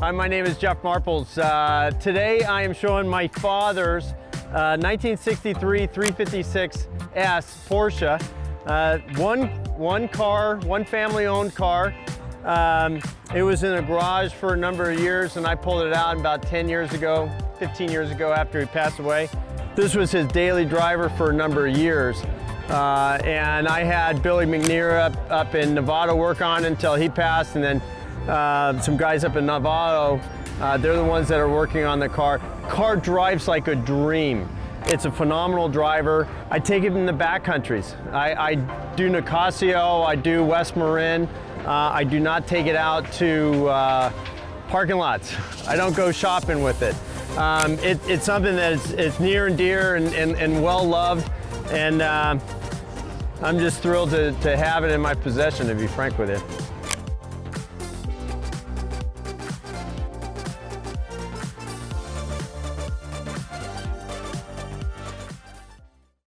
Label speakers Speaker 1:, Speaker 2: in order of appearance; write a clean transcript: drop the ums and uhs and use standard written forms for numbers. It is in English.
Speaker 1: Hi, my name is Jeff Marples. Today I am showing my father's 1963 356S Porsche. One car, one family-owned car. It was in a garage for a number of years, and I pulled it out about 10 years ago, 15 years ago after he passed away. This was his daily driver for a number of years. And I had Billy McNear up in Nevada work on it until he passed, and then some guys up in Nevada, they're the ones that are working on the car. Car drives like a dream. It's a phenomenal driver. I take it in the backcountries. I do Nicasio, I do West Marin. I do not take it out to parking lots. I don't go shopping with it. It's something that it's near and dear and well loved, and I'm just thrilled to have it in my possession, to be frank with you.